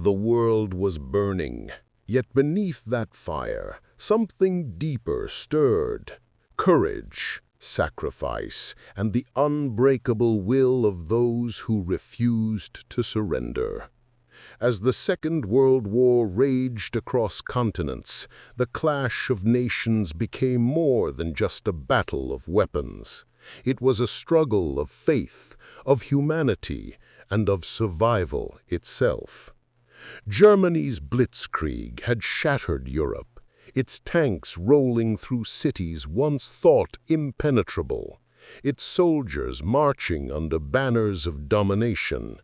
The world was burning, yet beneath that fire, something deeper stirred. Courage, sacrifice, and the unbreakable will of those who refused to surrender. As the Second World War raged across continents, the clash of nations became more than just a battle of weapons. It was a struggle of faith, of humanity, and of survival itself. Germany's blitzkrieg had shattered Europe, its tanks rolling through cities once thought impenetrable, its soldiers marching under banners of domination.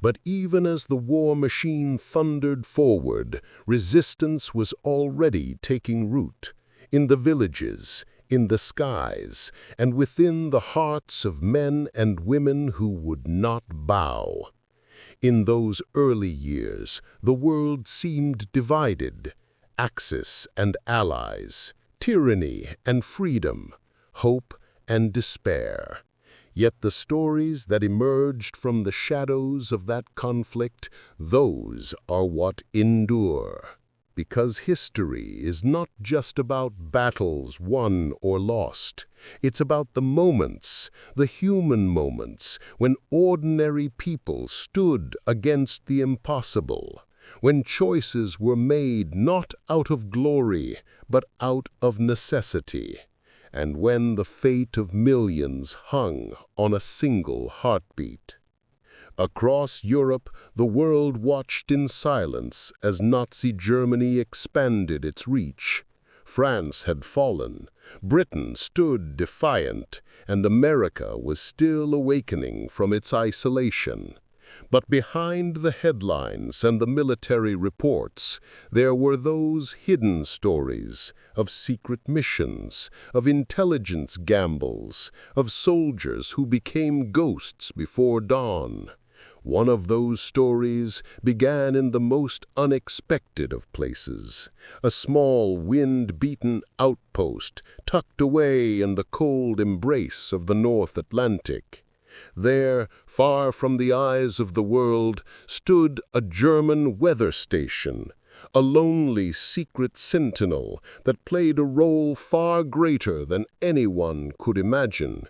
But even as the war machine thundered forward, resistance was already taking root, in the villages, in the skies, and within the hearts of men and women who would not bow. In those early years, the world seemed divided, Axis and allies, tyranny and freedom, hope and despair. Yet the stories that emerged from the shadows of that conflict, those are what endure. Because history is not just about battles won or lost. It's about the moments, the human moments, when ordinary people stood against the impossible, when choices were made not out of glory, but out of necessity, and when the fate of millions hung on a single heartbeat. Across Europe, the world watched in silence as Nazi Germany expanded its reach. France had fallen, Britain stood defiant, and America was still awakening from its isolation. But behind the headlines and the military reports, there were those hidden stories of secret missions, of intelligence gambles, of soldiers who became ghosts before dawn. One of those stories began in the most unexpected of places, a small, wind-beaten outpost tucked away in the cold embrace of the North Atlantic. There, far from the eyes of the world, stood a German weather station, a lonely secret sentinel that played a role far greater than anyone could imagine.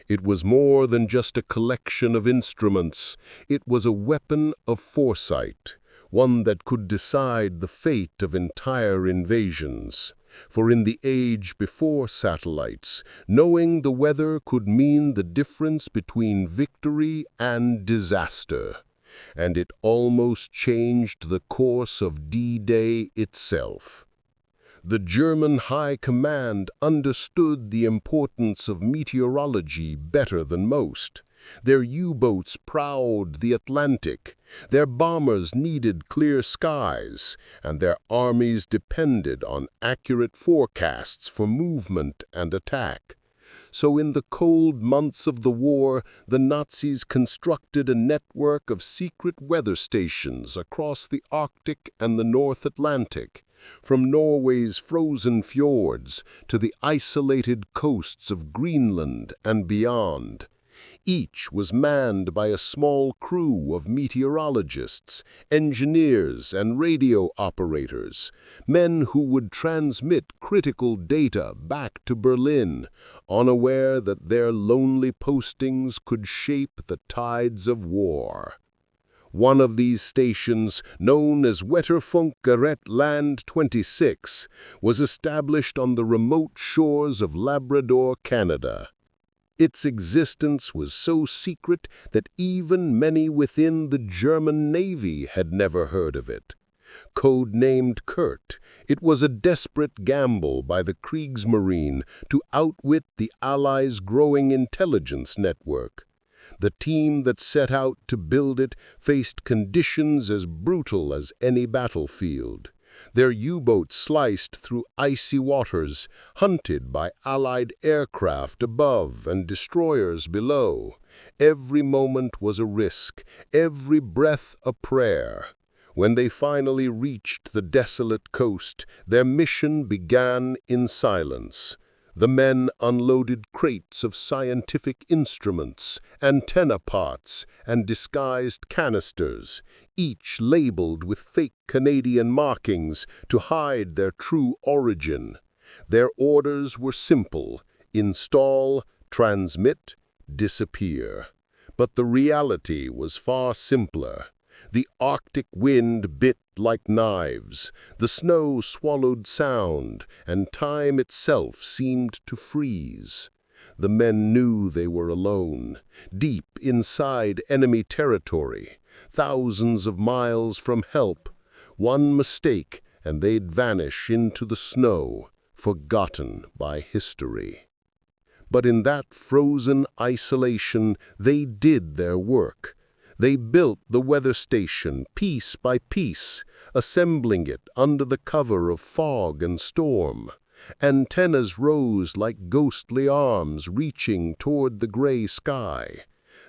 It was more than just a collection of instruments. It was a weapon of foresight, one that could decide the fate of entire invasions. For in the age before satellites, knowing the weather could mean the difference between victory and disaster. And it almost changed the course of D-Day itself. The German High Command understood the importance of meteorology better than most. Their U-boats prowled the Atlantic, their bombers needed clear skies, and their armies depended on accurate forecasts for movement and attack. So in the cold months of the war, the Nazis constructed a network of secret weather stations across the Arctic and the North Atlantic, from Norway's frozen fjords to the isolated coasts of Greenland and beyond. Each was manned by a small crew of meteorologists, engineers, and radio operators, men who would transmit critical data back to Berlin, unaware that their lonely postings could shape the tides of war. One of these stations, known as Wetterfunkgerät Land 26, was established on the remote shores of Labrador, Canada. Its existence was so secret that even many within the German Navy had never heard of it. Code-named Kurt, it was a desperate gamble by the Kriegsmarine to outwit the Allies' growing intelligence network. The team that set out to build it faced conditions as brutal as any battlefield. Their U-boats sliced through icy waters, hunted by Allied aircraft above and destroyers below. Every moment was a risk, every breath a prayer. When they finally reached the desolate coast, their mission began in silence. The men unloaded crates of scientific instruments, antenna parts, and disguised canisters, each labeled with fake Canadian markings to hide their true origin. Their orders were simple: install, transmit, disappear. But the reality was far simpler. The Arctic wind bit like knives, the snow swallowed sound, and time itself seemed to freeze. The men knew they were alone, deep inside enemy territory, thousands of miles from help. One mistake, and they'd vanish into the snow, forgotten by history. But in that frozen isolation, they did their work. They built the weather station piece by piece, assembling it under the cover of fog and storm. Antennas rose like ghostly arms reaching toward the gray sky.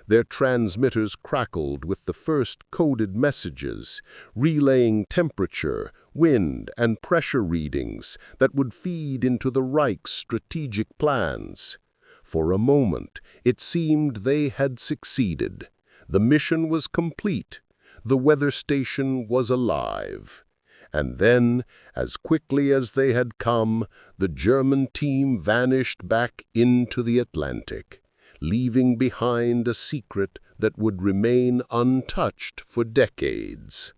Their transmitters crackled with the first coded messages, relaying temperature, wind, and pressure readings that would feed into the Reich's strategic plans. For a moment, it seemed they had succeeded. The mission was complete. The weather station was alive. And then, as quickly as they had come, the German team vanished back into the Atlantic, leaving behind a secret that would remain untouched for decades.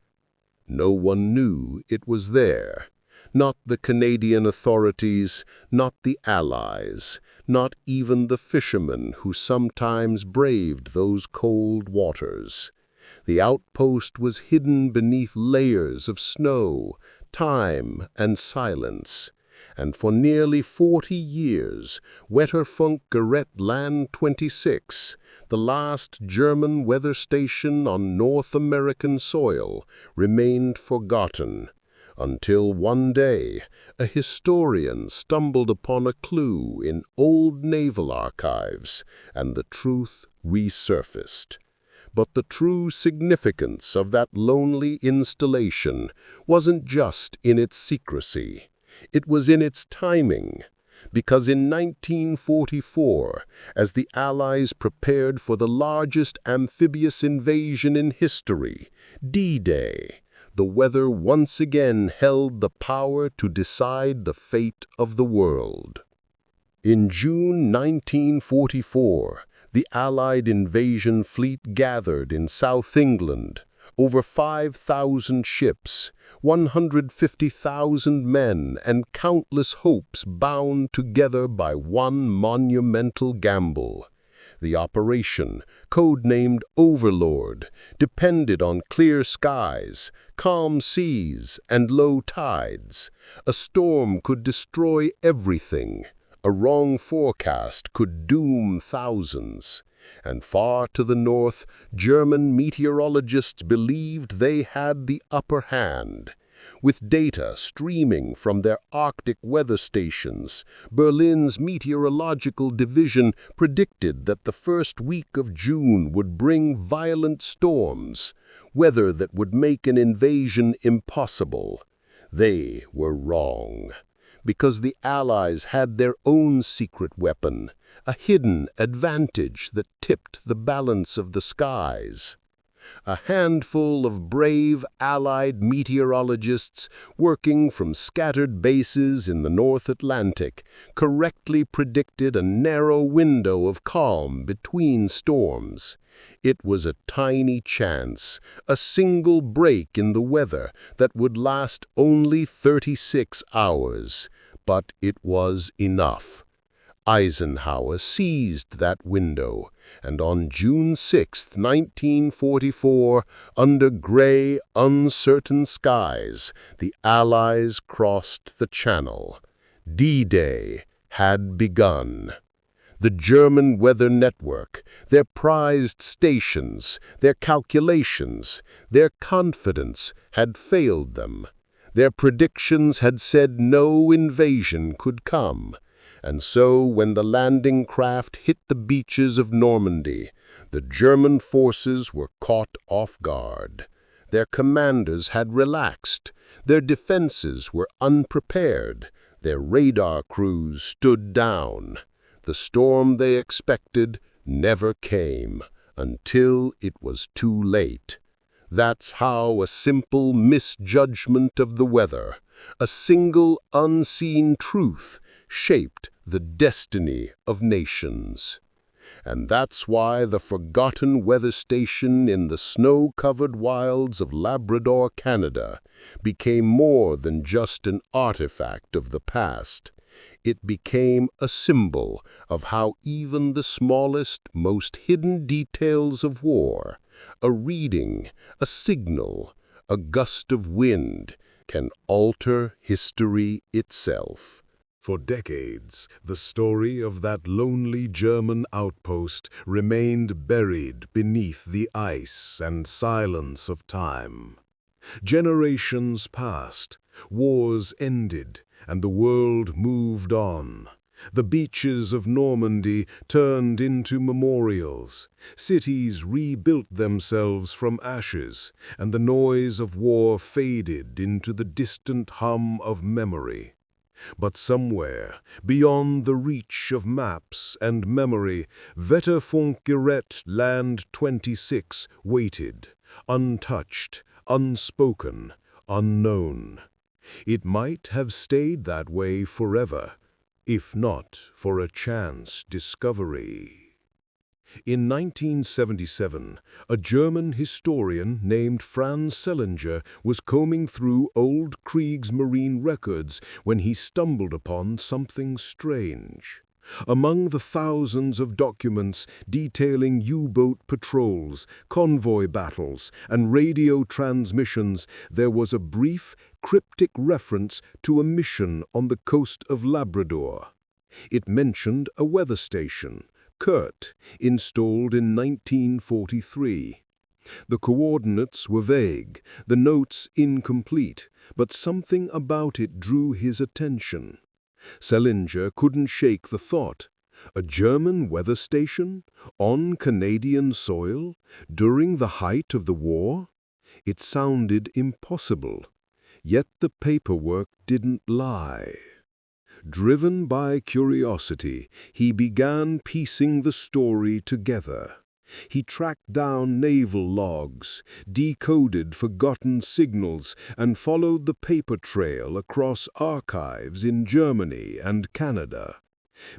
No one knew it was there. Not the Canadian authorities, not the Allies, not even the fishermen who sometimes braved those cold waters. The outpost was hidden beneath layers of snow, time, and silence. And for nearly 40 years, Wetterfunk-Gerät Land 26, the last German weather station on North American soil, remained forgotten, until one day a historian stumbled upon a clue in old naval archives, and the truth resurfaced. But the true significance of that lonely installation wasn't just in its secrecy. It was in its timing. Because in 1944, as the Allies prepared for the largest amphibious invasion in history, D-Day, the weather once again held the power to decide the fate of the world. In June 1944, the Allied invasion fleet gathered in South England. Over 5,000 ships, 150,000 men, and countless hopes bound together by one monumental gamble. The operation, codenamed Overlord, depended on clear skies, calm seas, and low tides. A storm could destroy everything. A wrong forecast could doom thousands. And far to the north, German meteorologists believed they had the upper hand. With data streaming from their Arctic weather stations, Berlin's meteorological division predicted that the first week of June would bring violent storms, weather that would make an invasion impossible. They were wrong, because the Allies had their own secret weapon, a hidden advantage that tipped the balance of the skies. A handful of brave Allied meteorologists working from scattered bases in the North Atlantic correctly predicted a narrow window of calm between storms. It was a tiny chance, a single break in the weather that would last only 36 hours, but it was enough. Eisenhower seized that window, and on June 6, 1944, under gray, uncertain skies, the Allies crossed the Channel. D-Day had begun. The German weather network, their prized stations, their calculations, their confidence had failed them. Their predictions had said no invasion could come. And so, when the landing craft hit the beaches of Normandy, the German forces were caught off guard. Their commanders had relaxed. Their defenses were unprepared. Their radar crews stood down. The storm they expected never came, until it was too late. That's how a simple misjudgment of the weather, a single unseen truth, shaped the destiny of nations. And that's why the forgotten weather station in the snow-covered wilds of Labrador, Canada, became more than just an artifact of the past. It became a symbol of how even the smallest, most hidden details of war, a reading, a signal, a gust of wind, can alter history itself. For decades, the story of that lonely German outpost remained buried beneath the ice and silence of time. Generations passed, wars ended, and the world moved on. The beaches of Normandy turned into memorials, cities rebuilt themselves from ashes, and the noise of war faded into the distant hum of memory. But somewhere, beyond the reach of maps and memory, Wetterfunkgerät Land 26 waited, untouched, unspoken, unknown. It might have stayed that way forever, if not for a chance discovery. In 1977, a German historian named Franz Selinger was combing through old Kriegsmarine records when he stumbled upon something strange. Among the thousands of documents detailing U-boat patrols, convoy battles, and radio transmissions, there was a brief, cryptic reference to a mission on the coast of Labrador. It mentioned a weather station, Kurt, installed in 1943. The coordinates were vague, the notes incomplete, but something about it drew his attention. Selinger couldn't shake the thought. A German weather station? On Canadian soil? During the height of the war? It sounded impossible. Yet the paperwork didn't lie. Driven by curiosity, he began piecing the story together. He tracked down naval logs, decoded forgotten signals, and followed the paper trail across archives in Germany and Canada.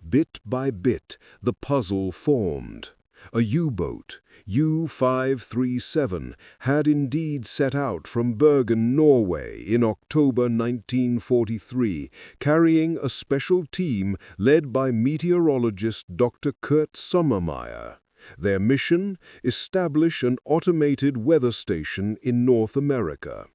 Bit by bit, the puzzle formed. A U-boat, U-537, had indeed set out from Bergen, Norway in October 1943, carrying a special team led by meteorologist Dr. Kurt Sommermeier. Their mission? Establish an automated weather station in North America.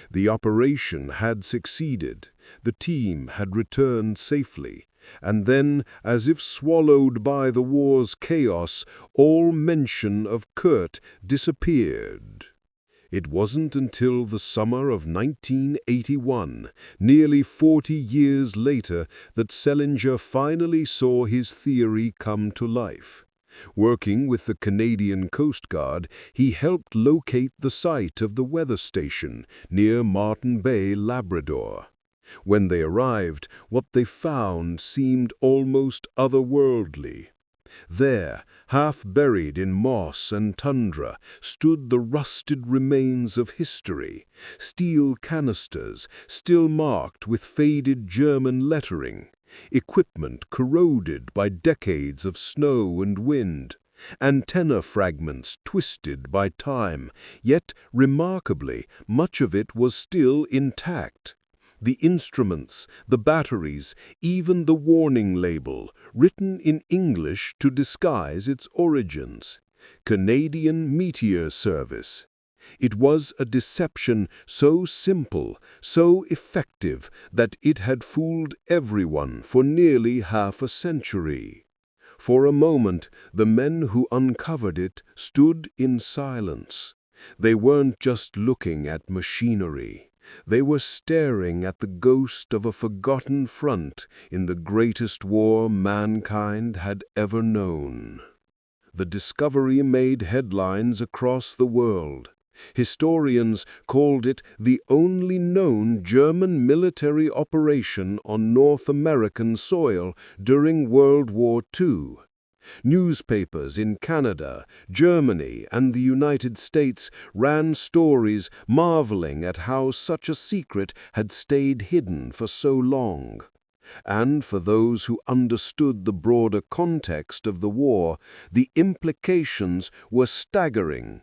The operation had succeeded. The team had returned safely. And then, as if swallowed by the war's chaos, all mention of Kurt disappeared. It wasn't until the summer of 1981, nearly 40 years later, that Selinger finally saw his theory come to life. Working with the Canadian Coast Guard, he helped locate the site of the weather station near Martin Bay, Labrador. When they arrived, what they found seemed almost otherworldly. There, half buried in moss and tundra, stood the rusted remains of history, steel canisters still marked with faded German lettering, equipment corroded by decades of snow and wind, antenna fragments twisted by time, yet, remarkably, much of it was still intact. The instruments, the batteries, even the warning label, written in English to disguise its origins. Canadian Meteor Service. It was a deception so simple, so effective, that it had fooled everyone for nearly half a century. For a moment, the men who uncovered it stood in silence. They weren't just looking at machinery. They were staring at the ghost of a forgotten front in the greatest war mankind had ever known. The discovery made headlines across the world. Historians called it the only known German military operation on North American soil during World War II. Newspapers in Canada, Germany, and the United States ran stories marveling at how such a secret had stayed hidden for so long. And for those who understood the broader context of the war, the implications were staggering.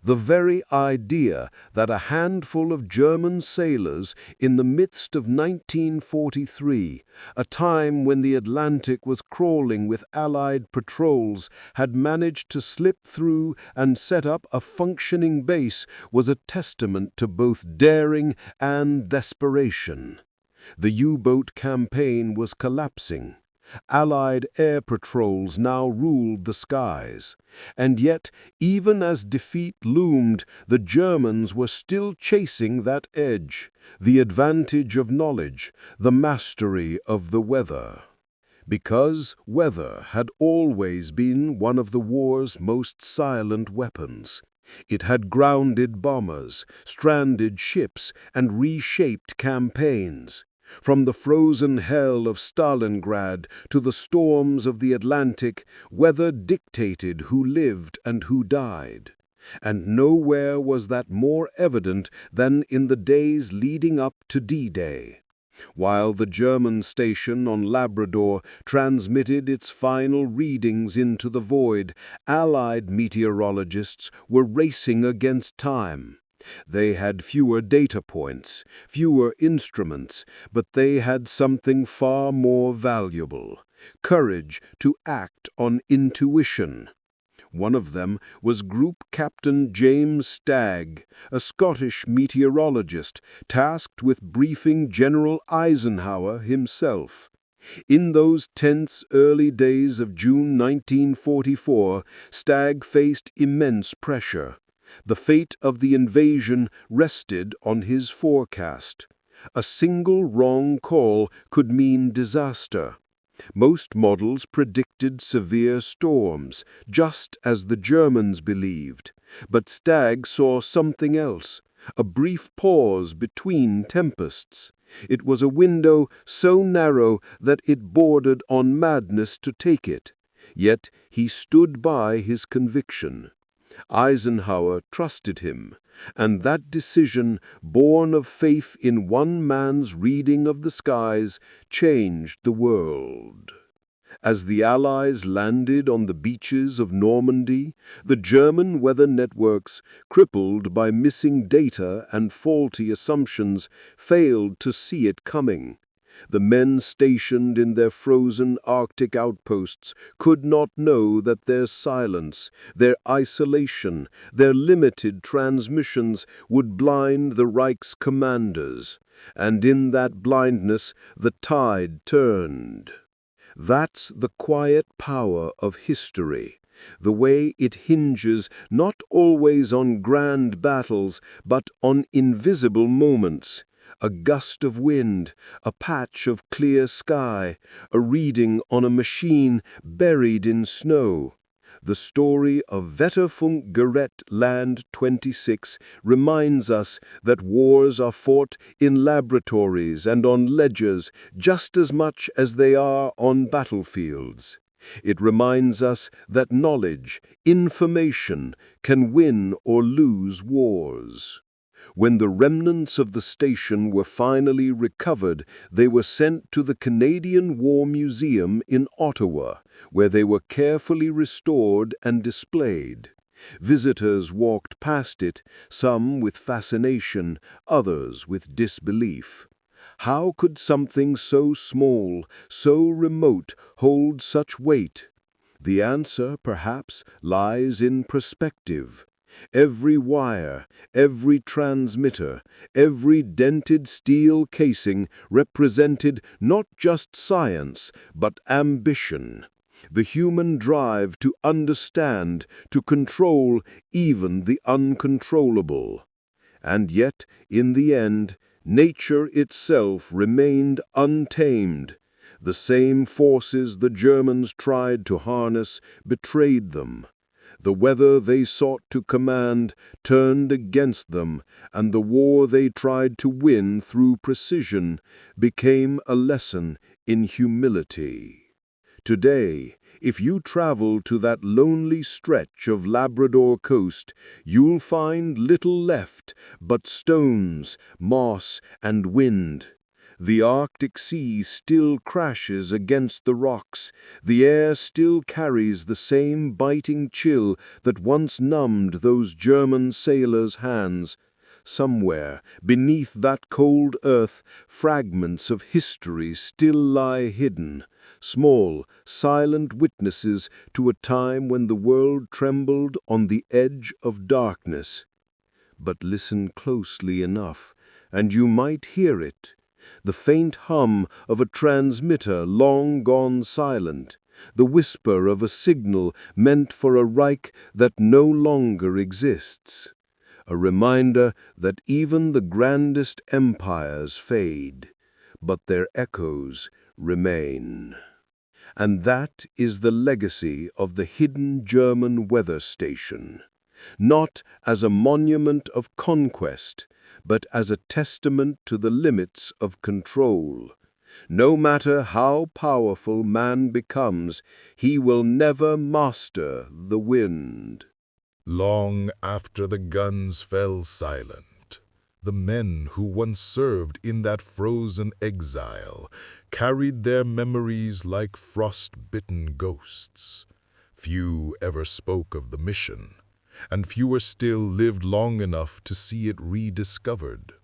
The very idea that a handful of German sailors in the midst of 1943, a time when the Atlantic was crawling with Allied patrols, had managed to slip through and set up a functioning base was a testament to both daring and desperation. The U-boat campaign was collapsing. Allied air patrols now ruled the skies. And yet, even as defeat loomed, the Germans were still chasing that edge, the advantage of knowledge, the mastery of the weather. Because weather had always been one of the war's most silent weapons. It had grounded bombers, stranded ships, and reshaped campaigns. From the frozen hell of Stalingrad to the storms of the Atlantic, weather dictated who lived and who died. And nowhere was that more evident than in the days leading up to D-Day. While the German station on Labrador transmitted its final readings into the void, Allied meteorologists were racing against time. They had fewer data points, fewer instruments, but they had something far more valuable: courage to act on intuition. One of them was Group Captain James Stagg, a Scottish meteorologist tasked with briefing General Eisenhower himself. In those tense early days of June 1944, Stagg faced immense pressure. The fate of the invasion rested on his forecast. A single wrong call could mean disaster. Most models predicted severe storms, just as the Germans believed. But Stagg saw something else, a brief pause between tempests. It was a window so narrow that it bordered on madness to take it. Yet he stood by his conviction. Eisenhower trusted him, and that decision, born of faith in one man's reading of the skies, changed the world. As the Allies landed on the beaches of Normandy, the German weather networks, crippled by missing data and faulty assumptions, failed to see it coming. The men stationed in their frozen Arctic outposts could not know that their silence, their isolation, their limited transmissions would blind the Reich's commanders. And in that blindness, the tide turned. That's the quiet power of history, the way it hinges not always on grand battles, but on invisible moments. A gust of wind, a patch of clear sky, a reading on a machine buried in snow. The story of Wetterfunk-Gerät Land 26 reminds us that wars are fought in laboratories and on ledgers just as much as they are on battlefields. It reminds us that knowledge, information, can win or lose wars. When the remnants of the station were finally recovered, they were sent to the Canadian War Museum in Ottawa, where they were carefully restored and displayed. Visitors walked past it, some with fascination, others with disbelief. How could something so small, so remote, hold such weight? The answer, perhaps, lies in perspective. Every wire, every transmitter, every dented steel casing represented not just science, but ambition. The human drive to understand, to control even the uncontrollable. And yet, in the end, nature itself remained untamed. The same forces the Germans tried to harness betrayed them. The weather they sought to command turned against them, and the war they tried to win through precision became a lesson in humility. Today, If you travel to that lonely stretch of Labrador coast, you'll find little left but stones, moss, and wind. The Arctic sea still crashes against the rocks. The air still carries the same biting chill that once numbed those German sailors' hands. Somewhere, beneath that cold earth, fragments of history still lie hidden, small, silent witnesses to a time when the world trembled on the edge of darkness. But listen closely enough, and you might hear it. The faint hum of a transmitter long gone silent, the whisper of a signal meant for a Reich that no longer exists. A reminder that even the grandest empires fade, but their echoes remain. And that is the legacy of the hidden German weather station, not as a monument of conquest, but as a testament to the limits of control. No matter how powerful man becomes, he will never master the wind. Long after the guns fell silent, the men who once served in that frozen exile carried their memories like frost-bitten ghosts. Few ever spoke of the mission, and fewer still lived long enough to see it rediscovered.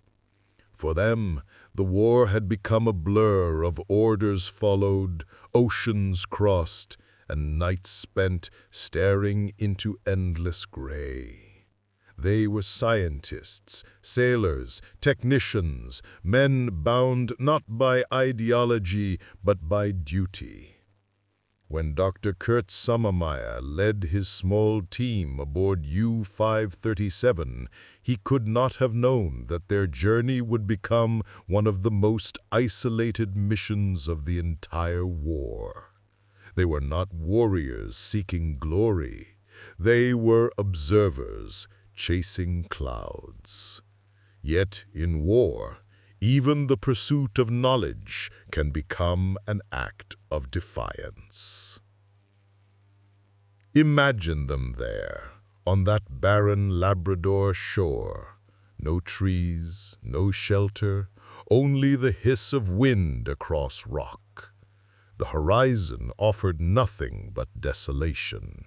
For them, the war had become a blur of orders followed, oceans crossed, and nights spent staring into endless gray. They were scientists, sailors, technicians, men bound not by ideology but by duty. When Dr. Kurt Sommermeyer led his small team aboard U-537, he could not have known that their journey would become one of the most isolated missions of the entire war. They were not warriors seeking glory. They were observers chasing clouds. Yet in war, even the pursuit of knowledge can become an act of defiance. Imagine them there, on that barren Labrador shore. No trees, no shelter, only the hiss of wind across rock. The horizon offered nothing but desolation.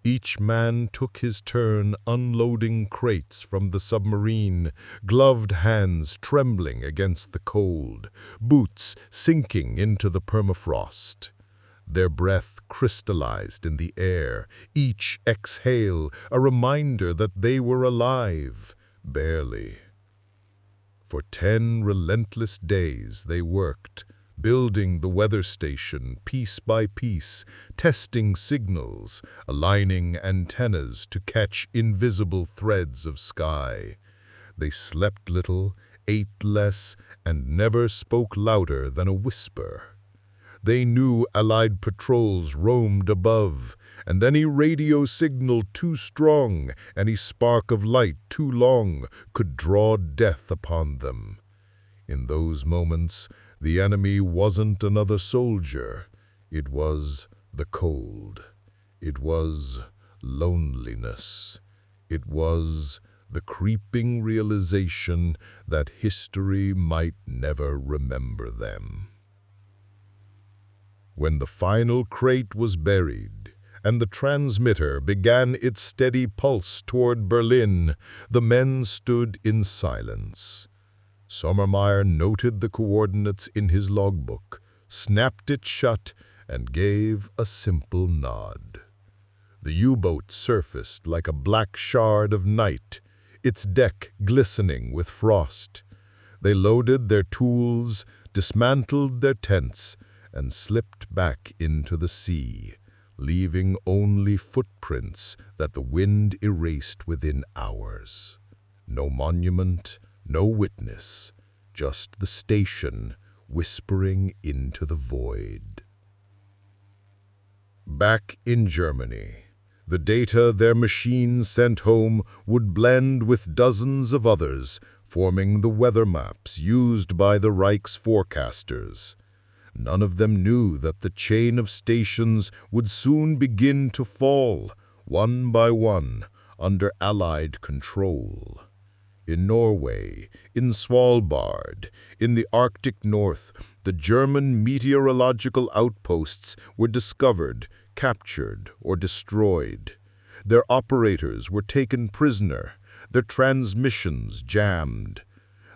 Each man took his turn unloading crates from the submarine, gloved hands trembling against the cold, boots sinking into the permafrost. Their breath crystallized in the air, each exhale a reminder that they were alive, barely. For 10 relentless days they worked, building the weather station piece by piece, testing signals, aligning antennas to catch invisible threads of sky. They slept little, ate less, and never spoke louder than a whisper. They knew Allied patrols roamed above, and any radio signal too strong, any spark of light too long, could draw death upon them. In those moments, the enemy wasn't another soldier. It was the cold. It was loneliness. It was the creeping realization that history might never remember them. When the final crate was buried and the transmitter began its steady pulse toward Berlin, the men stood in silence. Sommermeyer noted the coordinates in his logbook, snapped it shut, and gave a simple nod. The U-boat surfaced like a black shard of night, its deck glistening with frost. They loaded their tools, dismantled their tents, and slipped back into the sea, leaving only footprints that the wind erased within hours. No monument, no witness, just the station whispering into the void. Back in Germany, the data their machines sent home would blend with dozens of others, forming the weather maps used by the Reich's forecasters. None of them knew that the chain of stations would soon begin to fall, one by one, under Allied control. In Norway, in Svalbard, in the Arctic North, the German meteorological outposts were discovered, captured, or destroyed. Their operators were taken prisoner, their transmissions jammed.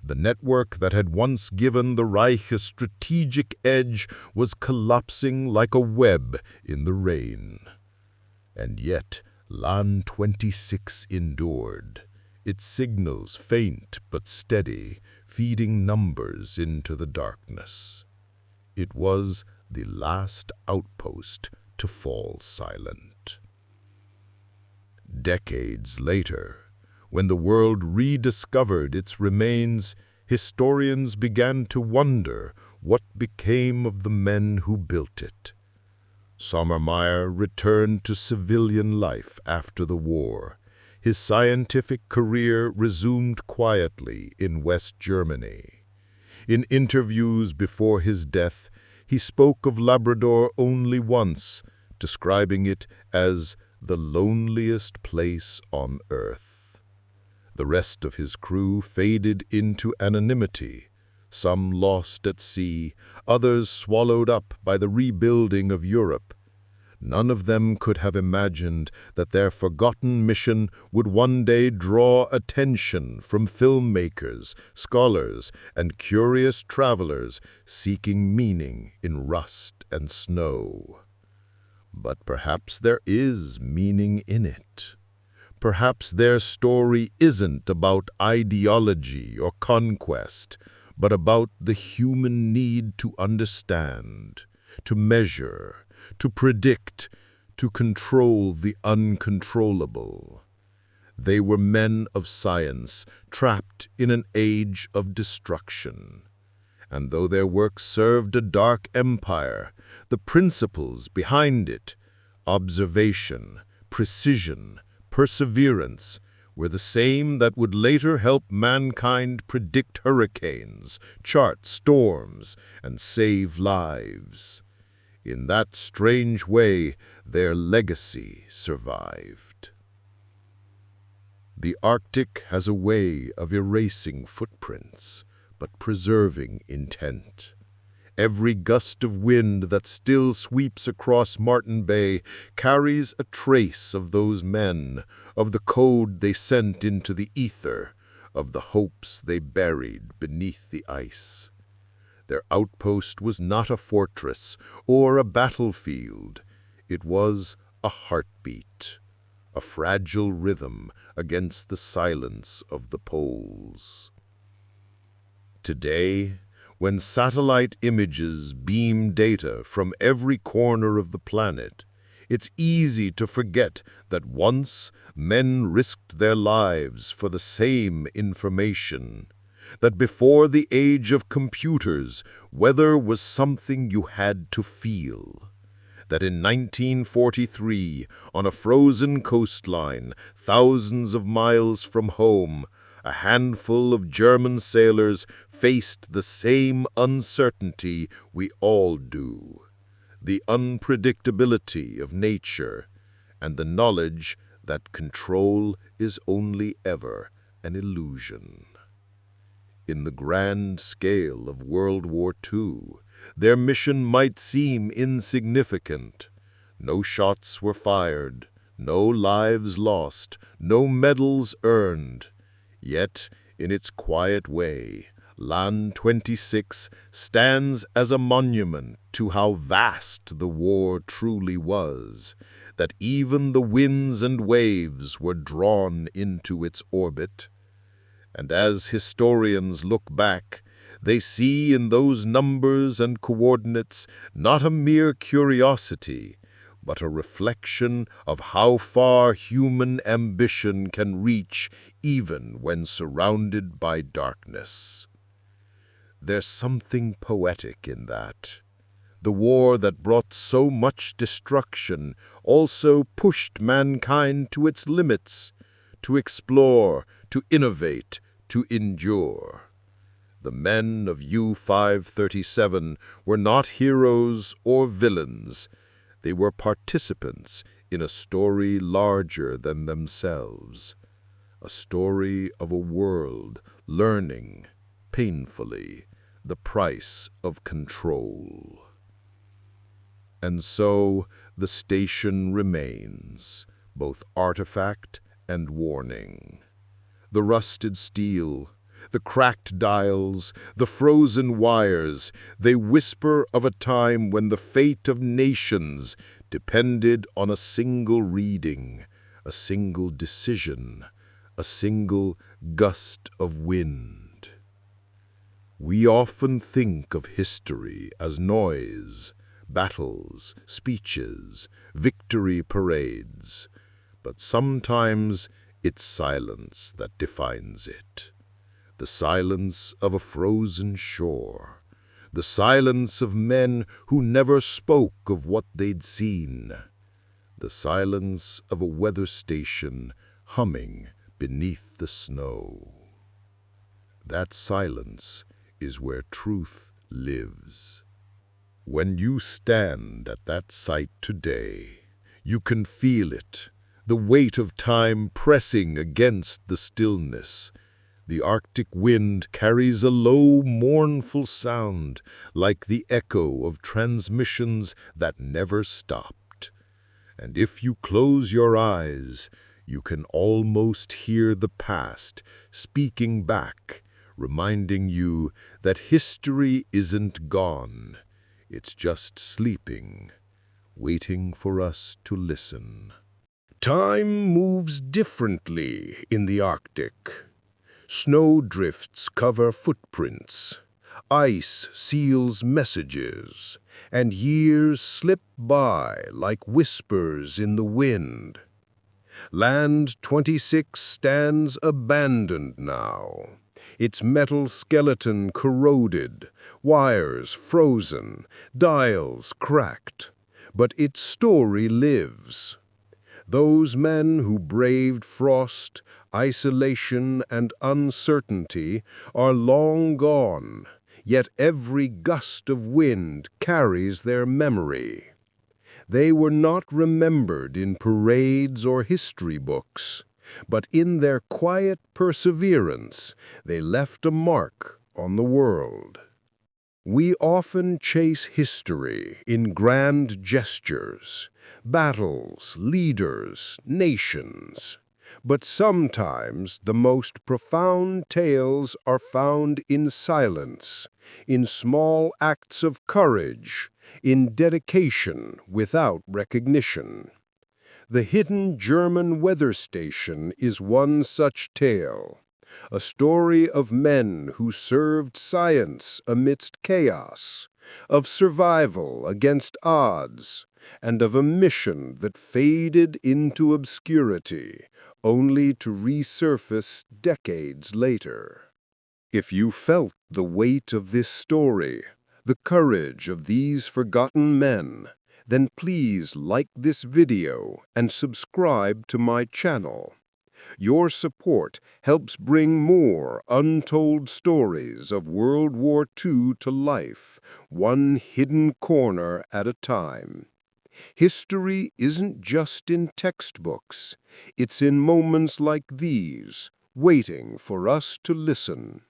The network that had once given the Reich a strategic edge was collapsing like a web in the rain. And yet, LAN 26 endured, its signals faint but steady, feeding numbers into the darkness. It was the last outpost to fall silent. Decades later, when the world rediscovered its remains, historians began to wonder what became of the men who built it. Sommermeyer returned to civilian life after the war. His scientific career resumed quietly in West Germany. In interviews before his death, he spoke of Labrador only once, describing it as the loneliest place on Earth. The rest of his crew faded into anonymity, some lost at sea, others swallowed up by the rebuilding of Europe. None of them could have imagined that their forgotten mission would one day draw attention from filmmakers, scholars, and curious travelers seeking meaning in rust and snow. But perhaps there is meaning in it. Perhaps their story isn't about ideology or conquest, but about the human need to understand, to measure, to predict, to control the uncontrollable. They were men of science, trapped in an age of destruction. And though their work served a dark empire, the principles behind it, observation, precision, perseverance, were the same that would later help mankind predict hurricanes, chart storms, and save lives. In that strange way, their legacy survived. The Arctic has a way of erasing footprints, but preserving intent. Every gust of wind that still sweeps across Martin Bay carries a trace of those men, of the code they sent into the ether, of the hopes they buried beneath the ice. Their outpost was not a fortress or a battlefield. It was a heartbeat, a fragile rhythm against the silence of the poles. Today, when satellite images beam data from every corner of the planet, it's easy to forget that once men risked their lives for the same information, that before the age of computers, weather was something you had to feel, that in 1943, on a frozen coastline, thousands of miles from home, a handful of German sailors faced the same uncertainty we all do, the unpredictability of nature, and the knowledge that control is only ever an illusion. In the grand scale of World War II, their mission might seem insignificant. No shots were fired, no lives lost, no medals earned. Yet, in its quiet way, LAN 26 stands as a monument to how vast the war truly was, that even the winds and waves were drawn into its orbit. And as historians look back, they see in those numbers and coordinates not a mere curiosity, but a reflection of how far human ambition can reach even when surrounded by darkness. There's something poetic in that. The war that brought so much destruction also pushed mankind to its limits, to explore, to innovate, to endure. The men of U-537 were not heroes or villains. They were participants in a story larger than themselves, a story of a world learning, painfully, the price of control. And so the station remains, both artifact and warning. The rusted steel, the cracked dials, the frozen wires, they whisper of a time when the fate of nations depended on a single reading, a single decision, a single gust of wind. We often think of history as noise, battles, speeches, victory parades, but sometimes it's silence that defines it. The silence of a frozen shore, the silence of men who never spoke of what they'd seen, the silence of a weather station humming beneath the snow. That silence is where truth lives. When you stand at that site today, you can feel it, the weight of time pressing against the stillness. The Arctic wind carries a low, mournful sound, like the echo of transmissions that never stopped. And if you close your eyes, you can almost hear the past speaking back, reminding you that history isn't gone. It's just sleeping, waiting for us to listen. Time moves differently in the Arctic. Snow drifts cover footprints, ice seals messages, and years slip by like whispers in the wind. Land 26 stands abandoned now, its metal skeleton corroded, wires frozen, dials cracked, but its story lives. Those men who braved frost, isolation, and uncertainty are long gone, yet every gust of wind carries their memory. They were not remembered in parades or history books, but in their quiet perseverance, they left a mark on the world. We often chase history in grand gestures, battles, leaders, nations. But sometimes the most profound tales are found in silence, in small acts of courage, in dedication without recognition. The hidden German weather station is one such tale, a story of men who served science amidst chaos, of survival against odds, and of a mission that faded into obscurity, only to resurface decades later. If you felt the weight of this story, the courage of these forgotten men, then please like this video and subscribe to my channel. Your support helps bring more untold stories of World War II to life, one hidden corner at a time. History isn't just in textbooks. It's in moments like these, waiting for us to listen.